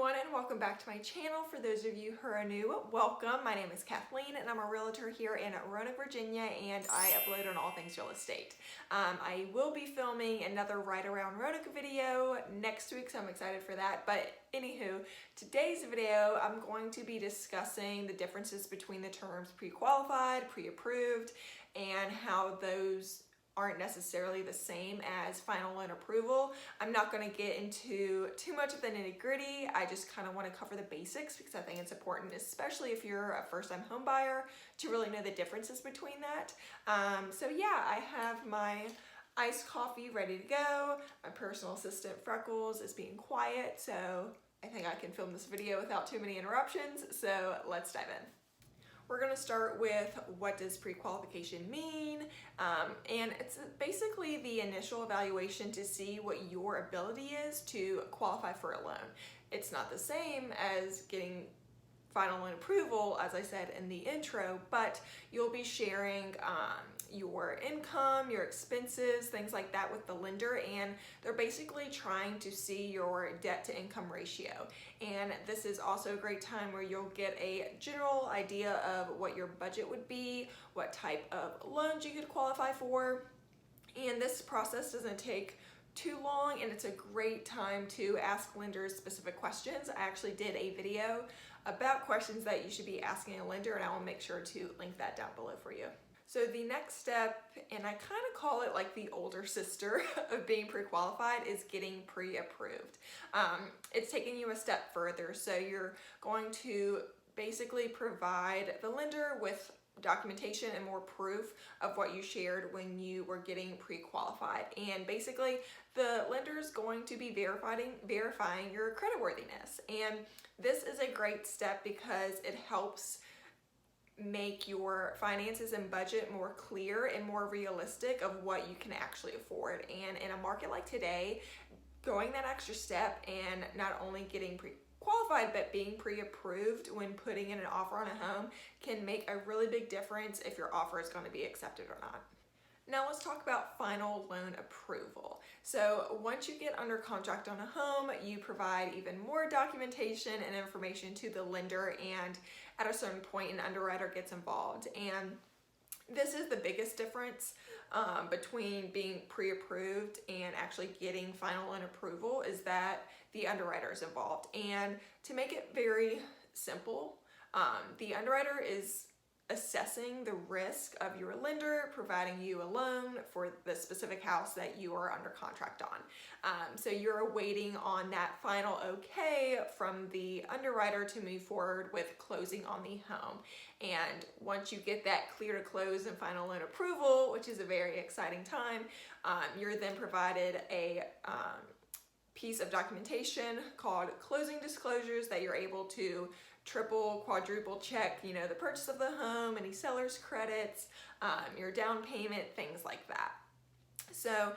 everyone, and welcome back to my channel. For those of you who are new, welcome. My name is Kathleen and I'm a realtor here in Roanoke, Virginia, and I upload on all things real estate. I will be filming another Right Around Roanoke video next week, so I'm excited for that. But anywho, today's video I'm going to be discussing the differences between the terms pre-qualified, pre-approved, and how those aren't necessarily the same as final loan approval. I'm not going to get into too much of the nitty-gritty. I just kind of want to cover the basics because I think it's important, especially if you're a first-time home buyer, to really know the differences between that. So yeah, I have my iced coffee ready to go. My personal assistant Freckles is being quiet, so I think I can film this video without too many interruptions. So let's dive in. We're going to start with what does pre-qualification mean, and it's basically the initial evaluation to see what your ability is to qualify for a loan. It's not the same as getting final loan approval, as I said in the intro, but you'll be sharing your income, your expenses, things like that with the lender, and they're basically trying to see your debt to income ratio. And this is also a great time where you'll get a general idea of what your budget would be, what type of loans you could qualify for, and this process doesn't take too long, and it's a great time to ask lenders specific questions. I actually did a video about questions that you should be asking a lender, and I will make sure to link that down below for you. So the next step, and I kind of call it like the older sister of being pre-qualified, is getting pre-approved. It's taking you a step further. So you're going to basically provide the lender with documentation and more proof of what you shared when you were getting pre-qualified. And basically the lender is going to be verifying your creditworthiness. And this is a great step because it helps make your finances and budget more clear and more realistic of what you can actually afford. And in a market like today, going that extra step and not only getting qualified but being pre-approved when putting in an offer on a home can make a really big difference if your offer is going to be accepted or not. Now let's talk about final loan approval. So once you get under contract on a home, you provide even more documentation and information to the lender, and at a certain point an underwriter gets involved. And this is the biggest difference between being pre-approved and actually getting final loan approval, is that the underwriter is involved. And to make it very simple, the underwriter is assessing the risk of your lender providing you a loan for the specific house that you are under contract on. So you're waiting on that final okay from the underwriter to move forward with closing on the home. And once you get that clear to close and final loan approval, which is a very exciting time, you're then provided a piece of documentation called closing disclosures that you're able to triple, quadruple check, the purchase of the home, any seller's credits, your down payment, things like that. So,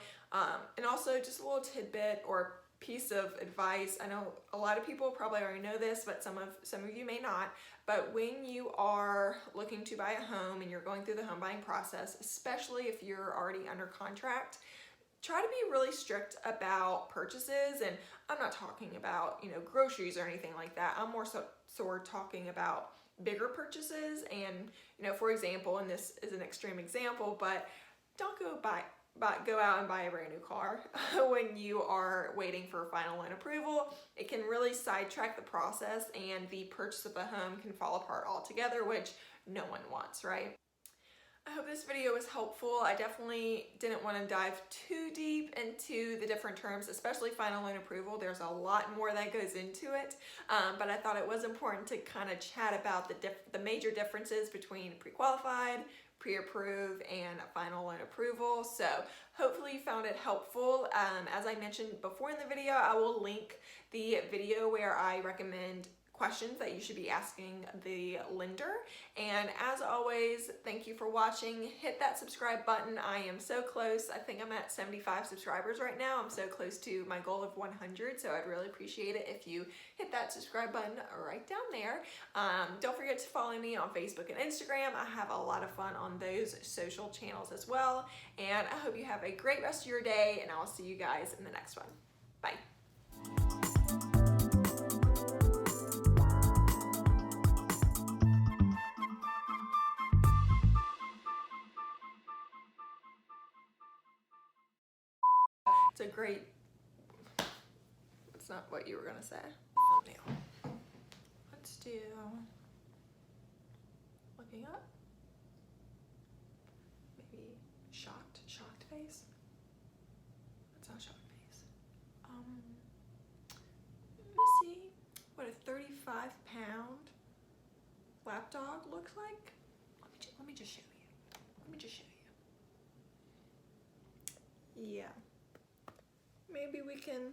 and also just a little tidbit or piece of advice. I know a lot of people probably already know this, but some of you may not. But when you are looking to buy a home and you're going through the home buying process, especially if you're already under contract, try to be really strict about purchases. And I'm not talking about, groceries or anything like that. I'm more so talking about bigger purchases. And, for example, and this is an extreme example, but don't go out and buy a brand new car when you are waiting for final loan approval. It can really sidetrack the process, and the purchase of the home can fall apart altogether, which no one wants, right? I hope this video was helpful. I definitely didn't want to dive too deep into the different terms, especially final loan approval. There's a lot more that goes into it, but I thought it was important to kind of chat about the major differences between pre-qualified, pre-approved, and final loan approval. So hopefully you found it helpful. As I mentioned before in the video, I will link the video where I recommend questions that you should be asking the lender. And as always, thank you for watching. Hit that subscribe button. I am so close. I think I'm at 75 subscribers right now. I'm so close to my goal of 100, so I'd really appreciate it if you hit that subscribe button right down there. Don't forget to follow me on Facebook and Instagram. I have a lot of fun on those social channels as well. And I hope you have a great rest of your day, and I'll see you guys in the next one. Bye. It's a great, it's not what you were gonna say. Thumbnail. Let's do looking up. Maybe shocked face. That's not shocked face. Let's see what a 35-pound lapdog looks like. Let me just show you. Let me just show you. Yeah. Maybe we can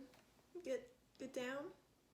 get down.